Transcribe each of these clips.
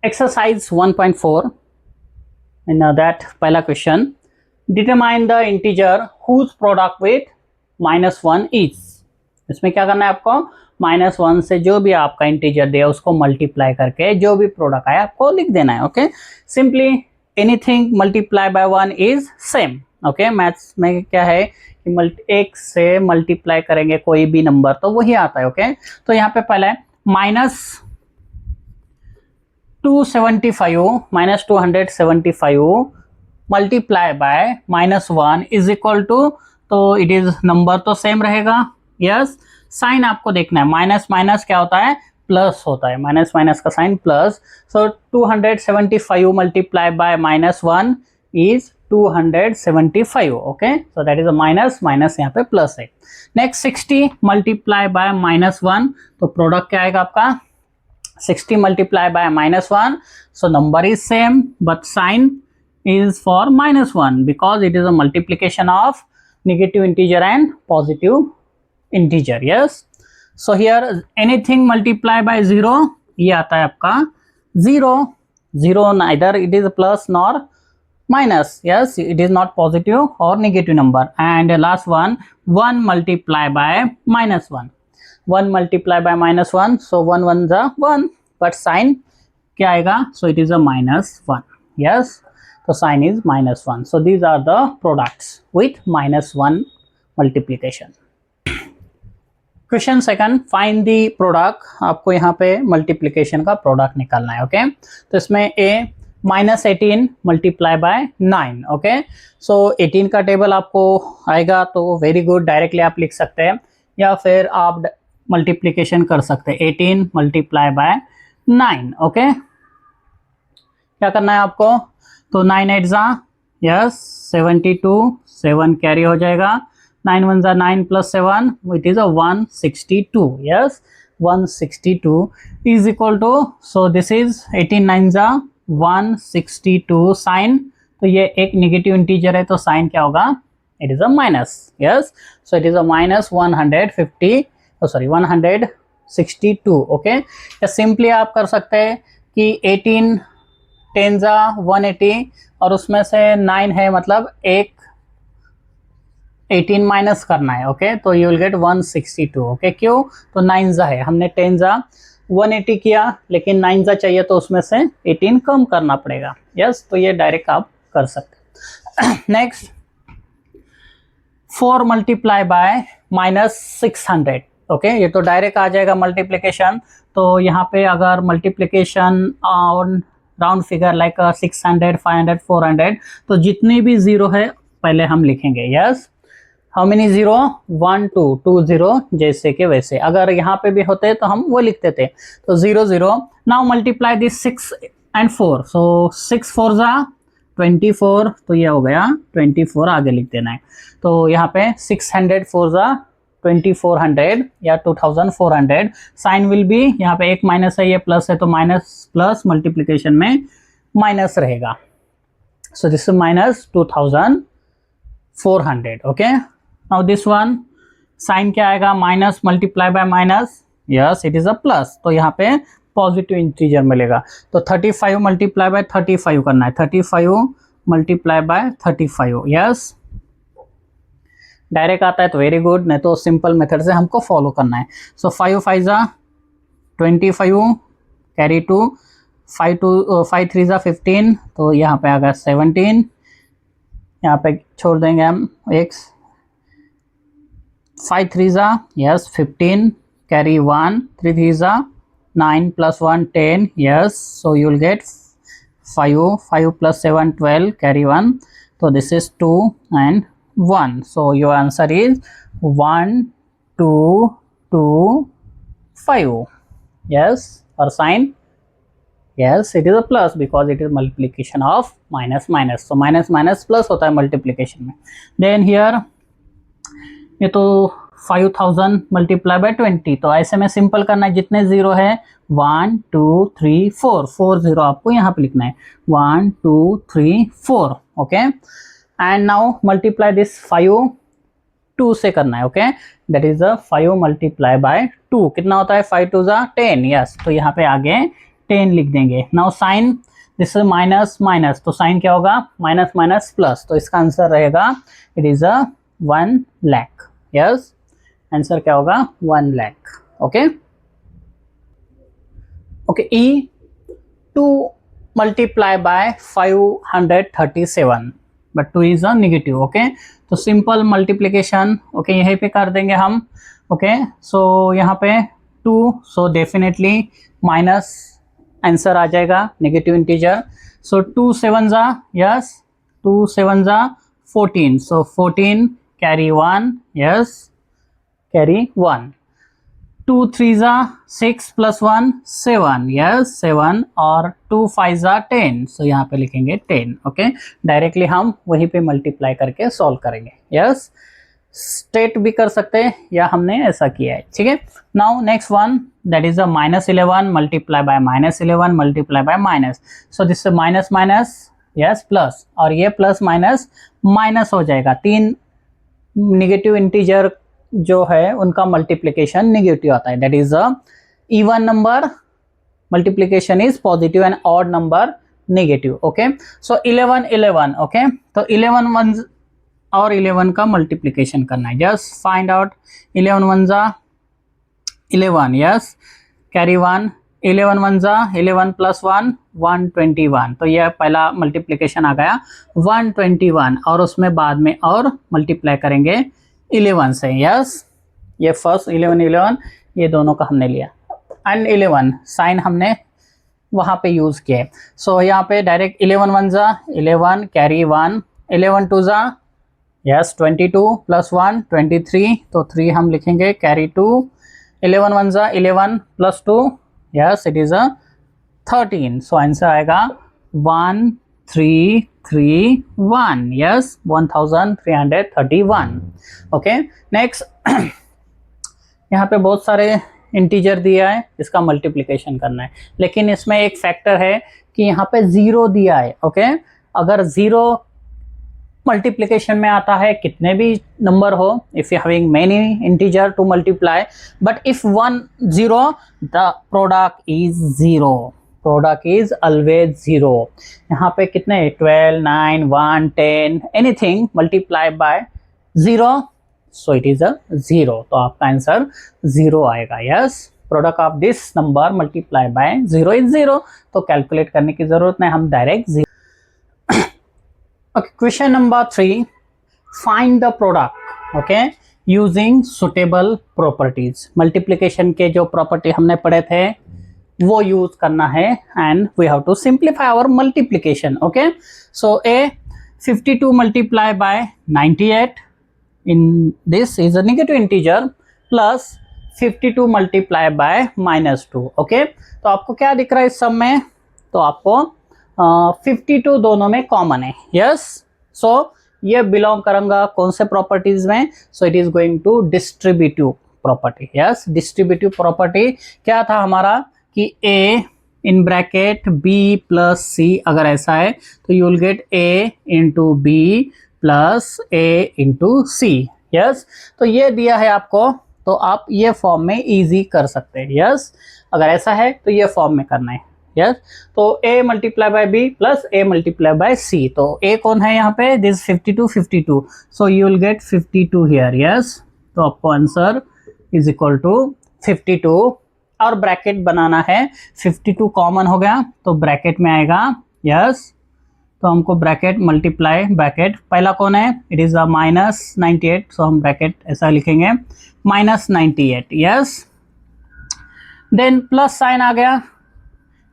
Exercise 1.4 in that पहला question, determine the integer whose product with -1 is. इसमें क्या करना है आपको, -1 से जो भी आपका इंटीजर दिया उसको मल्टीप्लाई करके जो भी प्रोडक्ट आया आपको लिख देना है। Okay, simply anything multiply by 1 is same. Okay, maths में क्या है कि एक से मल्टीप्लाई करेंगे कोई भी नंबर तो वही आता है। ओके, तो यहाँ पे पहले -275 multiply by -1 is equal to, तो इट इज नंबर तो सेम रहेगा। यस, साइन आपको देखना है, माइनस माइनस क्या होता है, प्लस होता है, माइनस माइनस का sign plus. So 275 multiply by -1 is 275। Okay, so that is a minus minus, यहाँ पे प्लस है। नेक्स्ट 60 मल्टीप्लाई बाय -1, तो प्रोडक्ट क्या आएगा आपका 60 multiplied by -1, so number is same but sign is for -1 because it is a multiplication of negative integer and positive integer. Yes, so here anything multiply by 0 ये आता है आपका 0, neither it is plus nor minus. Yes, it is not positive or negative number. And last one, 1 multiply by -1, 1 multiply by -1, so 1 1 is 1, but sign क्या आएगा, so it is a -1. Yes, so sign is -1. So these are the products with -1 multiplication. Question second, find the product. आपको यहाँ पे multiplication का product निकालना है। Okay, तो इसमें ए -18 मल्टीप्लाई बाय 9। ओके, सो 18 का टेबल आपको आएगा तो वेरी गुड, डायरेक्टली आप लिख सकते हैं या फिर आप मल्टीप्लीकेशन कर सकते हैं 18 मल्टीप्लाई बाय 9। ओके, क्या करना है आपको, तो 9 8 जा यस 72, 7 कैरी हो जाएगा, 9 1 जा 9 plus 7 it is a 162। Yes, 162 is equal to, so this is 18 9 जा 162 साइन, तो ये एक नेगेटिव इंटीजर है तो साइन क्या होगा, it is a minus. Yes, so it is a -162। Okay, या सिंपली आप कर सकते हैं कि 18 10 जा 180 और उसमें से 9 है, मतलब एक 18 माइनस करना है। ओके, तो यू विल गेट 162। ओके, क्यों, तो 9 जा है, हमने 10 जा 180 किया लेकिन 9 जा चाहिए तो उसमें से 18 कम करना पड़ेगा। यस, तो ये डायरेक्ट आप कर सकते हैं। Next 4 multiply by -600। ओके, ये तो डायरेक्ट आ जाएगा मल्टीप्लिकेशन। तो यहाँ पे अगर multiplication on round figure like 600 500 400, तो जितनी भी जीरो है पहले हम लिखेंगे। यस, हाउ मेनी जीरो, 1 2 2 0, जैसे कि वैसे अगर यहाँ पे भी होते तो हम वो लिखते थे, तो 0 0। नाउ मल्टीप्लाई दिस 6 and 4, सो 6 4 जा 24, तो ये हो गया 24, आगे लिख देना है। तो यहाँ पे 600 4 जा 2400 या 2400, साइन विल बी, यहाँ पे एक माइनस है ये प्लस है तो माइनस प्लस मल्टीप्लिकेशन में माइनस रहेगा, सो this is -2400। Okay, now this one sine क्या आएगा, minus multiply by minus, yes it is a plus, तो यहाँ पे पॉजिटिव इंटीजर मिलेगा। तो 35 मल्टीप्लाई बाय 35 करना है, 35 मल्टीप्लाई बाय 35। यस, डायरेक्ट आता है तो वेरी गुड, नहीं तो सिंपल मेथड से हमको फॉलो करना है। सो 5 5 जा 25 कैरी 2, 5 3 जा 15, तो यहाँ पे आ गया 17, यहाँ पे छोड़ देंगे हम x, 5 3 जा यस 15 कैरी 1, 3 3 जा 9 plus 1 10। Yes, so you will gate 5 plus 7 12 carry 1, तो this is 2 and 1, so your answer is 1 2 2 5। yes, or sign, yes it is a plus because it is multiplication of minus minus, so minus minus plus होता है multiplication में। then here ये तो 5000 multiply by 20, तो ऐसे में simple करना है, जितने जीरो है 1 2 3 4, 4 0 आपको यहाँ पे लिखना है, 1 2 3 4। Okay, and now multiply this 5 2 से करना है। Okay, that is 5 multiply by 2, कितना होता है 5 2 जा 10। यस, तो यहाँ पे आगे 10 लिख देंगे। Now sine this is minus minus, तो साइन क्या होगा, माइनस माइनस प्लस, तो इसका आंसर रहेगा it is a 1 lakh. Yes, answer क्या होगा 1 lakh. Okay okay, E 2 multiply by 537, but 2 is a negative. Okay, तो सिंपल मल्टीप्लीकेशन ओके यहीं पे कर देंगे हम। ओके, सो यहाँ पे 2, सो डेफिनेटली माइनस आंसर आ जाएगा, नेगेटिव इंटीजर। सो 2 7 जा, यस 2 7 जा 14, सो 14 कैरी 1, यस कैरी 1। 2 3 जा 6 प्लस 1 7, यस 7, और 2 5 जा 10, सो यहाँ पे लिखेंगे 10। ओके, डायरेक्टली हम वहीं पे मल्टीप्लाई करके सॉल्व करेंगे। यस, स्टेट भी कर सकते हैं या हमने ऐसा किया है, ठीक है। Now next one that is a -11 multiply by -11 multiply by minus, so this minus minus yes plus, और ये प्लस माइनस माइनस हो जाएगा। 3 निगेटिव इंटीजर जो है उनका मल्टीप्लिकेशन निगेटिव आता है, that is a even number multiplication is positive and odd number negative. Okay, so 11 11, okay, तो 11 वन और 11 का मल्टीप्लिकेशन करना है। जस्ट फाइंड आउट 11 वन जा 11, यस कैरी 1, 11 वन जा 11 प्लस 1 121, तो यह पहला मल्टीप्लिकेशन आ गया 121, और उसमें बाद में और मल्टीप्लाई करेंगे 11 से। यस, ये फर्स्ट 11 11 ये दोनों का हमने लिया, एंड 11 साइन हमने वहाँ पे यूज़ किए। सो यहाँ पे डायरेक्ट 11 वन जा 11 कैरी 1, 11 टू जा यस 22 प्लस 1 23, तो 3 हम लिखेंगे कैरी 2, 11 वन जा 11 plus 2, yes it is a 13, so answer आएगा 1331, यस 1331। ओके, नेक्स्ट यहाँ पे बहुत सारे इंटीजर दिया है, इसका मल्टीप्लिकेशन करना है, लेकिन इसमें एक फैक्टर है कि यहाँ पे 0 दिया है। ओके, अगर 0 मल्टीप्लिकेशन में आता है कितने भी नंबर हो, if you having many integer to multiply, but if 1 0 the product is 0, product is always 0। यहाँ पे कितने 12 9 1 10 anything multiply bye 0, so it is अ 0, तो आपका आंसर 0 आएगा। Yes, product of this number multiply by 0 is 0, तो calculate करने की जरूरत नहीं, हम direct 0। Okay, question number 3, find the product, okay, using suitable properties। multiplication के जो property हमने पढ़े थे वो यूज करना है, and we have to simplify our multiplication। okay, so a 52 multiply by 98 in this is a negative integer plus 52 multiply by -2। okay, तो आपको क्या दिख रहा है इस सब में, तो आपको 52 दोनों में कॉमन है। यस, सो ये बिलोंग करेगा कौन से प्रॉपर्टीज में, so it is going to distributive property. Yes, distributive property क्या था हमारा कि a in bracket b plus c, अगर ऐसा है तो you will get a into B plus a into C. Yes, तो ये दिया है आपको, तो आप ये फॉर्म में इजी कर सकते हैं। यस, अगर ऐसा है तो ये फॉर्म में करना है। यस, तो a multiply by b plus a multiply by c, तो a कौन है यहाँ पे, this 52 52, so you will gate 52 here. Yes, तो आपको आंसर इज इक्वल टू 52, और ब्रैकेट बनाना है, 52 कॉमन हो गया तो ब्रैकेट में आएगा। यस, तो हमको ब्रैकेट मल्टीप्लाई ब्रैकेट पहला कौन है, इट इज अ -98, सो हम ब्रैकेट ऐसा लिखेंगे -98। यस, देन प्लस साइन आ गया,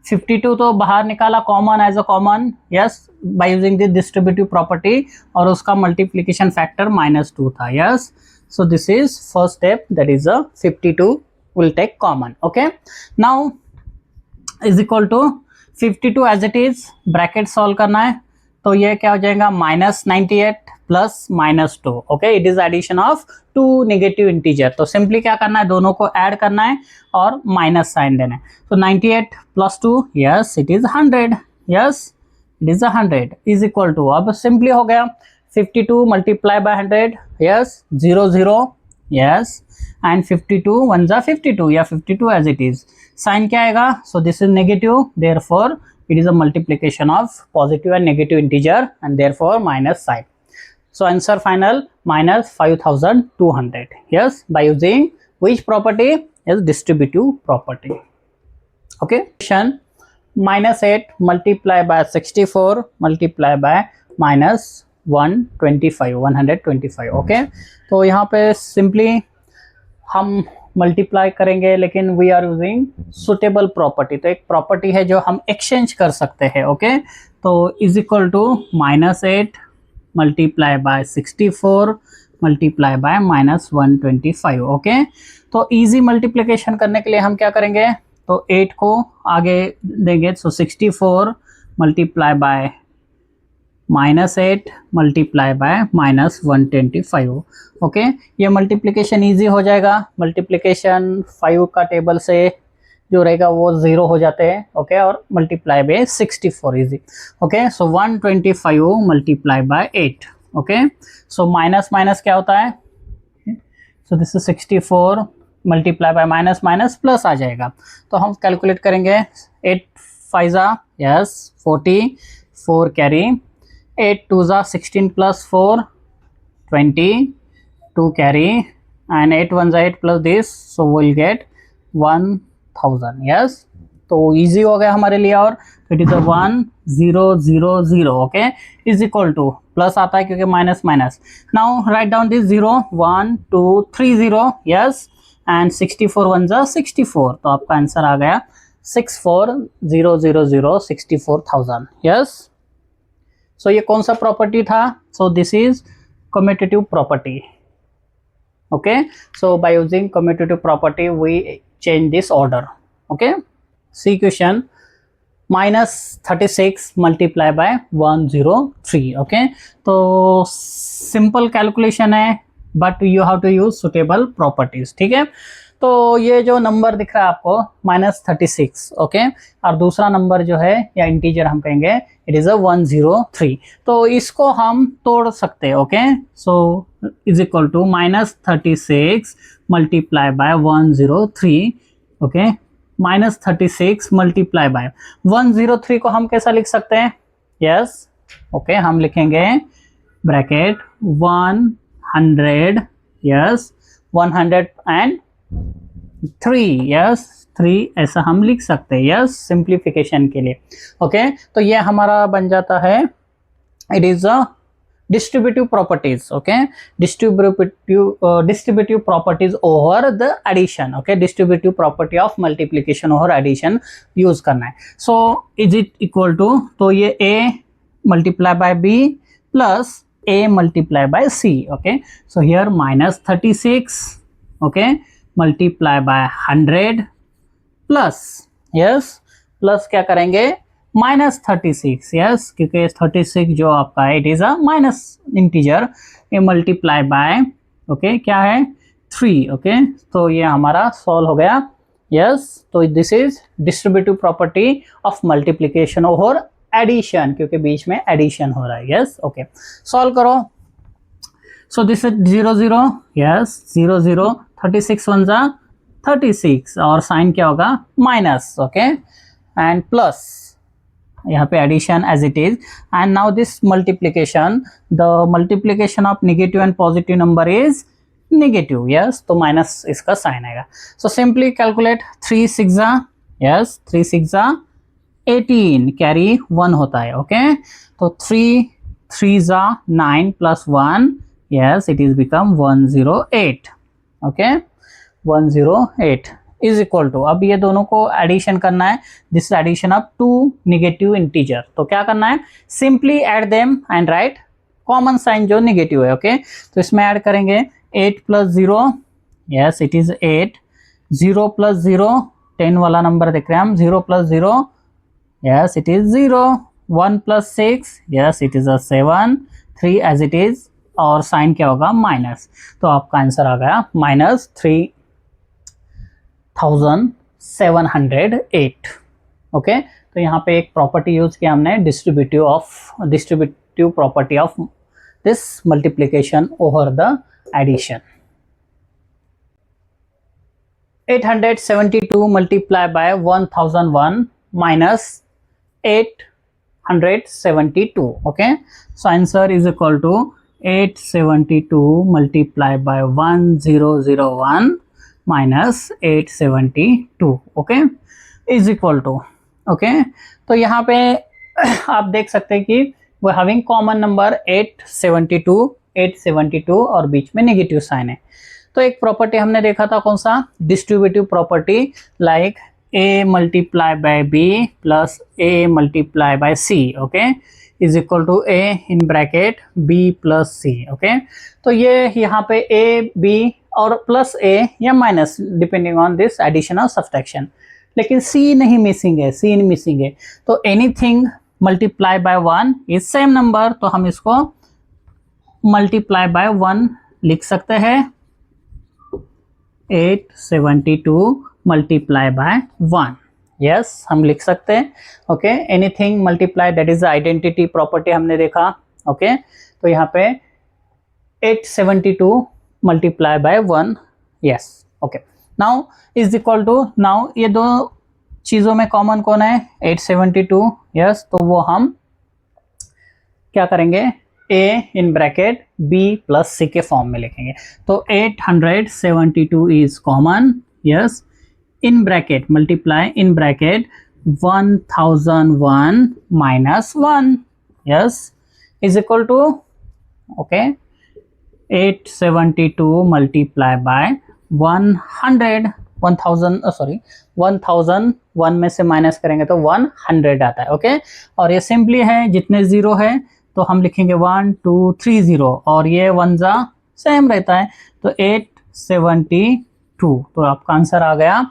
52 तो बाहर निकाला common as a common. Yes, by using this distributive property, और उसका मल्टीप्लिकेशन फैक्टर -2 था। Yes, so this is first step, that is a 52 will take common. Okay, now is equal to 52 as it is, bracket solve करना है, तो ये क्या हो जाएगा -98 plus -2। Okay, it is addition of 2 negative integer, तो simply क्या करना है, दोनों को ऐड करना है और माइनस साइन देना है। तो 98 plus 2, yes it is 100। Yes, it is 100 is equal to, अब सिंपली हो गया 52 multiply by 100, yes 0 0, yes and 52 1 जा 52 या 52 एज इट इज. साइन क्या आएगा? सो this is negative, therefore it is a multiplication of positive and negative integer and therefore minus sign. So answer final minus 5200. Yes, by using which property? Is distributive property. Okay, minus 8 multiply by 64 multiply by minus 125. Okay, तो यहाँ पे simply हम multiply करेंगे, लेकिन we are using suitable property. तो एक property है जो हम एक्सचेंज कर सकते हैं. ओके, तो is equal to -8 multiply by 64 multiply by -125. Okay, तो इजी मल्टीप्लिकेशन करने के लिए हम क्या करेंगे? तो 8 को आगे देंगे, सो 64 multiply by -8 multiply by -125. Okay, ये मल्टीप्लिकेशन इजी हो जाएगा. मल्टीप्लिकेशन 5 का टेबल से जो रहेगा वो 0 हो जाते हैं. ओके, और multiply by 64 easy. Okay, so 125 multiply by 8. Okay, so minus minus क्या होता है? So this is 64 multiply by minus minus plus आ जाएगा. तो हम कैलकुलेट करेंगे. 8 5 जा यस 40, 4 कैरी, 8 2 जा 16 plus 4 20, 2 carry, and 8 1 8 plus this, so we'll get 1000. yes, तो easy हो गया हमारे लिए. और it is a 1000. Okay, is equal two plus आता है क्योंकि minus minus. Now write down this 0 1 2 3 0. Yes, and 64 1 जा 64. तो आपका आंसर आ गया 64000 64,000. यस, सो ये कौन सा प्रॉपर्टी था? So this is commutative property. Okay, so by using commutative property we change this order. Okay, C question -36 multiply by 103. Okay, तो सिंपल कैलकुलेशन है but you have to use suitable properties. ठीक है, तो ये जो number दिख रहा है आपको -36. ओके, और दूसरा नंबर जो है या इंटीजर हम कहेंगे इट इज 103. तो इसको हम तोड़ सकते हैं. Okay, so is equal to -36 multiply by 103. Okay, -36 multiply by 103 को हम कैसा लिख सकते हैं? यस, ओके, हम लिखेंगे ब्रैकेट 100. यस, 103. यस, 3 ऐसा हम लिख सकते हैं. यस, सिंप्लीफिकेशन के लिए. ओके, तो ये हमारा बन जाता है, it is a distributive properties. Okay, distributive properties over the addition. Okay, distributive property of multiplication over addition use करना है. So is it equal to, तो ये a multiply by b plus a multiply by c. Okay, so here -36. Okay, multiply by 100 plus, yes, plus क्या करेंगे? -36. Yes, क्योंकि 36 जो आपका है it is a minus integer. ये मल्टीप्लाई बाय ओके क्या है 3. ओके, तो ये हमारा सॉल्व हो गया. यस, तो this is distributive property of multiplication over addition, क्योंकि बीच में एडिशन हो रहा है. यस, ओके, सॉल्व करो. सो दिस इज 0 0. यस, 0 0. 36 1 जा 36 और साइन क्या होगा? माइनस. ओके, एंड प्लस यहाँ पे addition as it is. And now this multiplication, the multiplication of negative and positive number is negative. Yes, तो माइनस इसका साइन आएगा. सो सिंपली कैलकुलेट 3 6 जा. यस, 3 6 जा 18 कैरी 1 होता है. ओके, तो 3 3 जा 9 plus 1. Yes, it is become 108. Okay, 108 is equal to, अब ये दोनों को एडिशन करना है. This addition of 2 negative integer. तो क्या करना है? Simply add them and write common sign जो नेगेटिव है. ओके, तो इसमें ऐड करेंगे 8 plus 0. Yes, it is 8. 0 plus 0 10 वाला नंबर देख रहे हैं हम. 0 plus 0. Yes, it is 0. 1 plus 6. Yes, it is a 7. 3 as it is, और साइन क्या होगा? माइनस. तो आपका आंसर आ गया -3708. ओके, तो यहाँ पे एक प्रॉपर्टी यूज किया हमने, distributive property of this multiplication over the addition. 872 multiply by 1001 minus 872. Okay, so answer is equal to 872 multiply by 1001 minus 872. Okay, is equal to, okay, तो यहाँ पे आप देख सकते हैं कि वो हैविंग कॉमन नंबर 872 और बीच में नेगेटिव साइन है। तो एक प्रॉपर्टी हमने देखा था, कौन सा, distributive property, like a multiply by b plus a multiply by c, okay, is equal to a in bracket b plus c। Okay, तो ये यहाँ पे a b और प्लस a या minus depending on this addition और subtraction, लेकिन c नहीं missing है, c मिसिंग है। तो anything multiply by 1 is same number, तो हम इसको मल्टीप्लाई बाय 1 लिख सकते हैं, 872 मल्टीप्लाई बाय 1, यस हम लिख सकते हैं। Okay, anything multiply, that is identity property हमने देखा। ओके, तो यहाँ पे 872 multiply by 1, yes. Okay, now is equal to, now ये दो चीज़ों में कॉमन कौन है, 872, यस, तो वो हम क्या करेंगे, a in bracket b plus c के फॉर्म में लिखेंगे। तो 872 is common, yes, in bracket multiply in bracket 1001 minus 1, yes, is equal to, okay, 872 multiply by 1001 में से माइनस करेंगे तो 100 आता है। ओके, और ये सिंपली है, जितने जीरो है तो हम लिखेंगे 1 2 3 0, और ये 1 जा सेम रहता है, तो 872, तो आपका आंसर आ गया,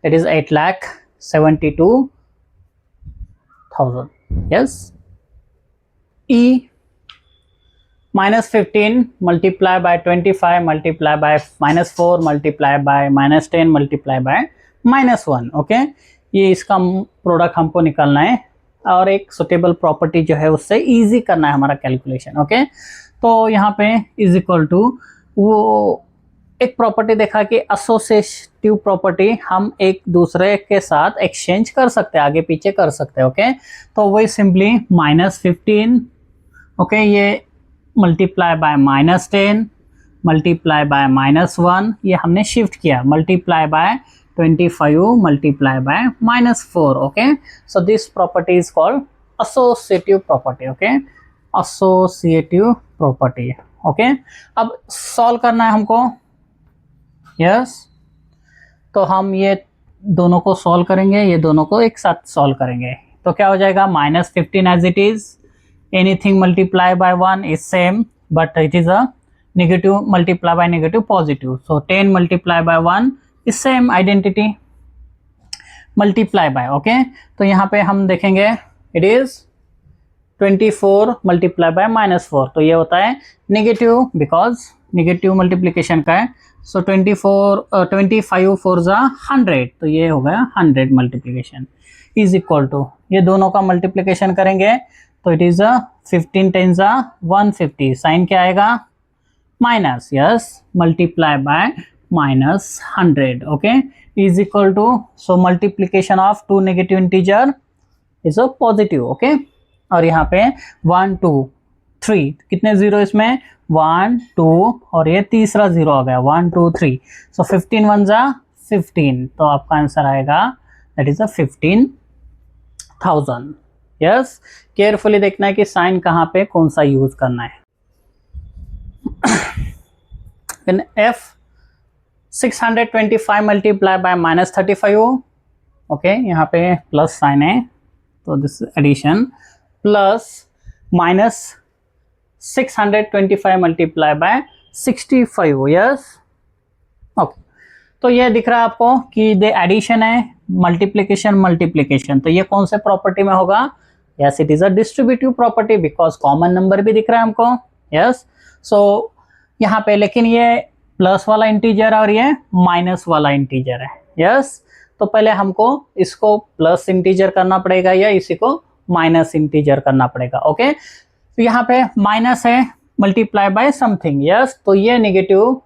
that is 8,72,000, yes. E -15 multiply by 25 multiply by -4 multiply by -10 multiply by -1, okay, ये इसका प्रोडक्ट हमको निकालना है और एक सुटेबल प्रॉपर्टी जो है उससे इजी करना है हमारा कैलकुलेशन। ओके, तो यहाँ पे इज इक्वल टू, वो एक प्रॉपर्टी देखा कि एसोसिएटिव प्रॉपर्टी हम एक दूसरे के साथ एक्सचेंज कर सकते हैं, आगे पीछे कर सकते हैं। ओके, तो वही सिंपली -15, ओके, ये मल्टीप्लाई बाय -10 मल्टीप्लाई बाय -1, ये हमने शिफ्ट किया, multiply by 25 multiply by -4, okay, so this property is called associative property. Okay, associative property. Okay, अब सॉल्व करना है हमको, यस, तो हम ये दोनों को सॉल्व करेंगे, ये दोनों को एक साथ सॉल्व करेंगे, तो क्या हो जाएगा, -15 as it is, anything multiply by 1 is same, but it is a negative multiply by negative positive, so 10 multiply by 1 is same identity multiply by. Okay, तो यहाँ पे हम देखेंगे इट इज 24 मल्टीप्लाई बाय -4, तो ये होता है नेगेटिव, बिकॉज नेगेटिव मल्टीप्लिकेशन का है, सो 25 4 जा 100, तो ये हो गया 100 मल्टीप्लिकेशन इज इक्वल टू, ये दोनों का मल्टीप्लिकेशन करेंगे तो इट इज 15 10 जा 150, साइन क्या आएगा, minus, yes, multiply by -100, okay, is equal to, so multiplication of two negative integer is a positive. Okay, और यहाँ पे 1 2 3, कितने जीरो इसमें, 1 2, और ये तीसरा जीरो आ गया 1 2 3, सो 15 1 जा 15, तो आपका आंसर आएगा दैट इज 15,000। यस, केयरफुली देखना है कि साइन कहाँ पे कौन सा यूज करना है। then f 625 multiply by -35, okay, यहाँ पे प्लस साइन है, तो this addition, plus -625 multiply by 65, yes, okay, तो ये दिख रहा है आपको कि दे एडिशन है, मल्टीप्लिकेशन, तो ये कौन से प्रॉपर्टी में होगा, yes, it is a distributive property, because common number भी दिख रहा है हमको, यस, सो यहाँ पे, लेकिन ये प्लस वाला इंटीजर और ये माइनस वाला इंटीजर है, यस, तो पहले हमको इसको प्लस इंटीजर करना पड़ेगा या इसी को माइनस इंटीजर करना पड़ेगा। ओके, तो यहाँ पे माइनस है मल्टीप्लाई बाय समथिंग, यस, तो ये नेगेटिव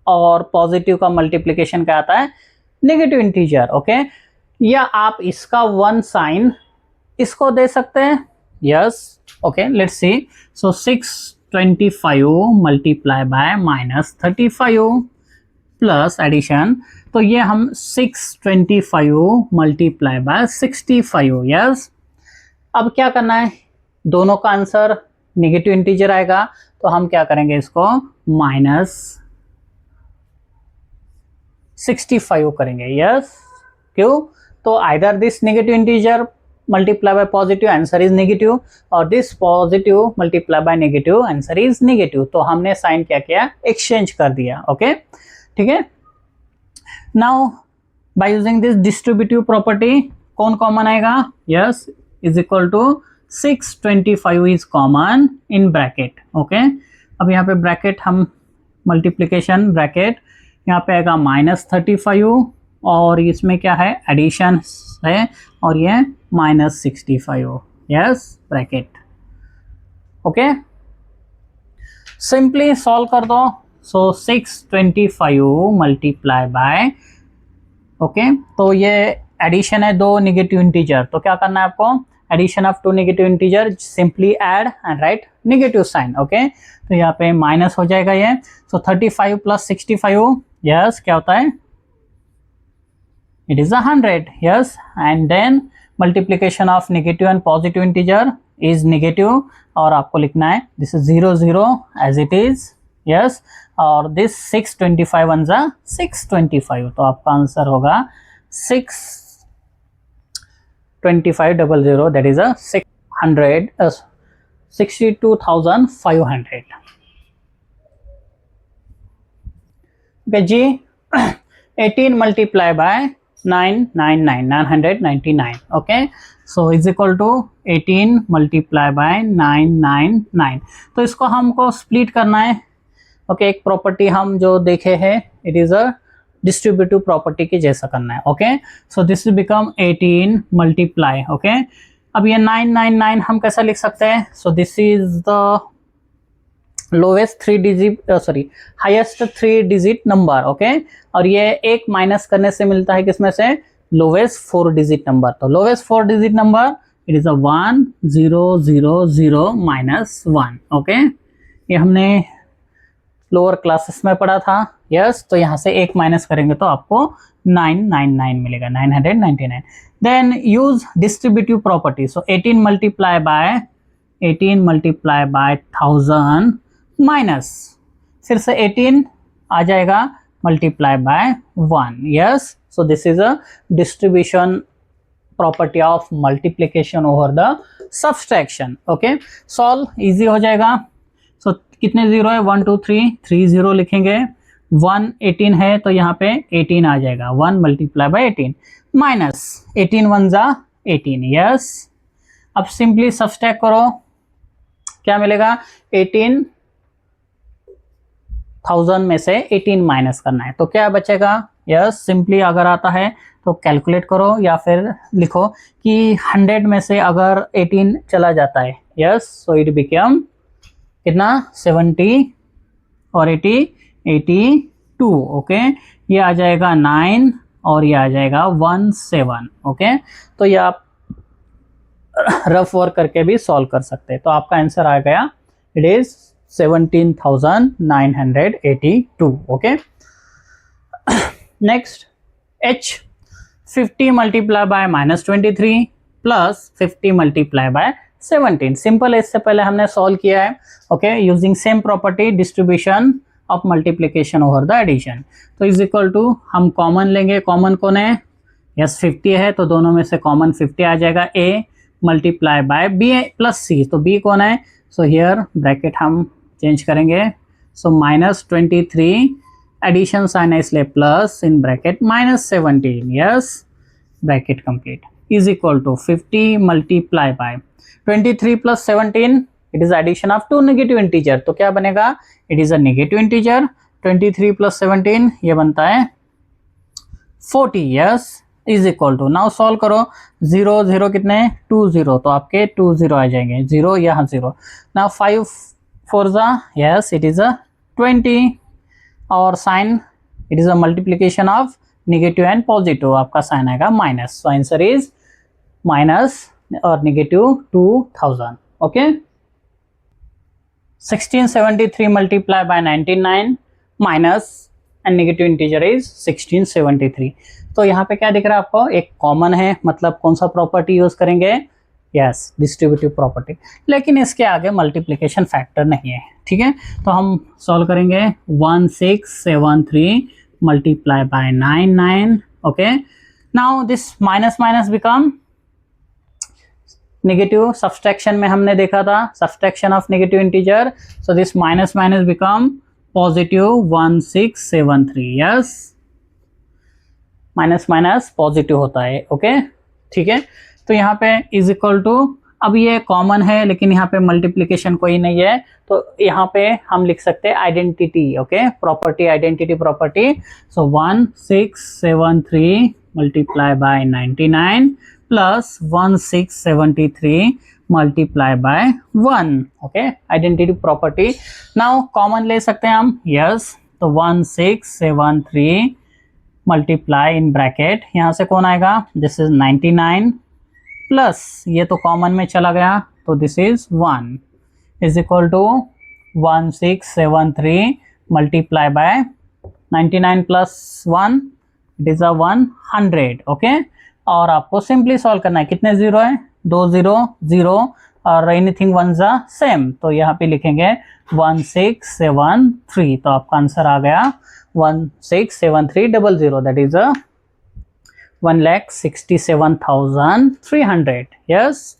और पॉजिटिव का मल्टीप्लिकेशन क्या आता है, नेगेटिव इंटीजर, ओके। या आप इसका वन साइन इसको दे सकते हैं, yes, okay, let's see. So 625 multiply by -35 plus addition, तो ये हम 625 मल्टीप्लाई बाय 65, यस। अब क्या करना है, दोनों का आंसर नेगेटिव इंटीजर आएगा, तो हम क्या करेंगे, इसको -65 करेंगे, यस। क्यों, तो either this negative integer multiply by positive, answer is negative, और this positive multiply by negative, answer is negative. तो हमने साइन क्या किया, एक्सचेंज कर दिया, ओके, ठीक है। Now by using this distributive property, कौन कॉमन आएगा, yes, is equal to 625 is common in bracket, okay. अब यहाँ पे ब्रैकेट हम मल्टीप्लीकेशन ब्रैकेट, यहाँ पे आएगा -35, और इसमें क्या है, एडिशन है, और ये -65, yes, bracket, okay. Simply solve कर दो। सो 625 मल्टीप्लाई बाय, ओके, तो ये एडिशन है दो नेगेटिव इंटीजर, तो क्या करना है आपको, addition of two negative integer, simply add and write negative sign, okay. तो यहाँ पे माइनस हो जाएगा ये। सो 35 प्लस 65, यस, क्या होता है, it is 100, yes. And then multiplication of negative and positive integer is negative, और आपको लिखना है this is 0 0 as it is, yes. और दिस 625 वन जा 625, तो आपका आंसर होगा 62500, दैट इज 62,500, ओके जी। 18 multiply by 999, okay. So is equal to 18 multiply by 999। तो इसको हमको स्प्लिट करना है, ओके। एक प्रॉपर्टी हम जो देखे हैं, it is a distributive property के जैसा करना है, okay. So this will become 18 multiply, okay. अब ये 999 हम कैसा लिख सकते हैं, सो this is the lowest 3 digit, sorry, highest 3 digit number, okay. और ये एक माइनस करने से मिलता है किसमें से, लोवेस्ट 4 डिजिट नंबर। तो lowest 4 digit number it is 1 0 0 0 -1, okay. ये हमने लोअर क्लासेस में पढ़ा था, यस। तो यहाँ से एक माइनस करेंगे तो आपको 999 मिलेगा, 999। Then use distributive property. So 18 multiply by 1000 minus, फिर से 18 आ जाएगा multiply by 1, yes. So this is a distribution property of multiplication over the subtraction, okay. Solve easy हो जाएगा। सो कितने जीरो है, 1 2 3 3 जीरो लिखेंगे, 1 18 है, तो यहाँ पे 18 आ जाएगा, 1 मल्टीप्लाई बाय 18 माइनस 18 1 जा 18, यस। अब सिंपली सब्सट्रैक्ट करो, क्या मिलेगा, 18,000 में से 18 माइनस करना है, तो क्या बचेगा, यस। सिंपली अगर आता है तो कैलकुलेट करो, या फिर लिखो कि 100 में से अगर 18 चला जाता है, यस। सो इट बिकम कितना, 70 और 80 82, ओके। ये आ जाएगा 9 और ये आ जाएगा 17, ओके। तो ये आप रफ वर्क करके भी सॉल्व कर सकते हैं। तो आपका आंसर आ गया, it is 17,982, okay. Next, h 50 multiply by -23 plus 50 multiply by 17। Simple है, इससे पहले हमने सॉल्व किया है, okay, using same property, distribution of multiplication over the addition. तो इज इक्वल टू, हम कॉमन लेंगे, कॉमन कौन है, यस 50 है, तो दोनों में से कॉमन 50 आ जाएगा, a multiply by b plus c, तो b कौन है, सो हियर ब्रैकेट हम चेंज करेंगे, सो -23 एडिशन साइन है इसलिए plus, in bracket -17, yes, bracket complete, is equal to 50 multiply by 23 plus 17, it is addition of two negative integer, तो क्या बनेगा, it is a negative integer. 23 plus 17 ये बनता है 40, yes, is equal to, now solve करो, 0 0 कितने, 2 0, तो आपके 2 0 आ जाएंगे, 0 यहाँ 0। नाउ 5 4 जा, यस, इट इज अ 20, और sign it is a multiplication of negative and positive, आपका साइन आएगा minus. So answer is minus और negative 2000। Okay, 1673 multiply by 99 minus and negative integer is 1673। तो यहाँ पे क्या दिख रहा है आपको, एक कॉमन है, मतलब कौन सा प्रॉपर्टी यूज करेंगे, यस डिस्ट्रीब्यूटिव प्रॉपर्टी, लेकिन इसके आगे मल्टीप्लिकेशन फैक्टर नहीं है। ठीक है, तो हम सॉल्व करेंगे 1673 multiply by 99। Okay, now this minus minus become negative, subtraction में हमने देखा था subtraction of negative integer, so this minus minus become positive 1673। Yes, minus minus positive होता है। ओके, ठीक है, तो यहाँ पे इज इक्वल टू, अब ये कॉमन है लेकिन यहाँ पे मल्टीप्लिकेशन कोई नहीं है, तो यहाँ पे हम लिख सकते हैं identity. Okay, property, identity property. So 1673 multiply by 99 plus 1673 multiply by 1। Okay, identity property. Now common ले सकते हैं हम, यस, तो 1673 मल्टीप्लाई इन ब्रैकेट, यहाँ से कौन आएगा, दिस इज 99 प्लस ये तो कॉमन में चला गया, तो this is 1 is equal to 1673 multiply by 99 plus 1, it is a 100। Okay, और आपको सिंपली सॉल्व करना है, कितने जीरो है, 2 0 0 और एनीथिंग वन जा सेम, तो यहाँ पे लिखेंगे 1673, तो आपका आंसर आ गया 167300, दैट इज 1,67,300। यस,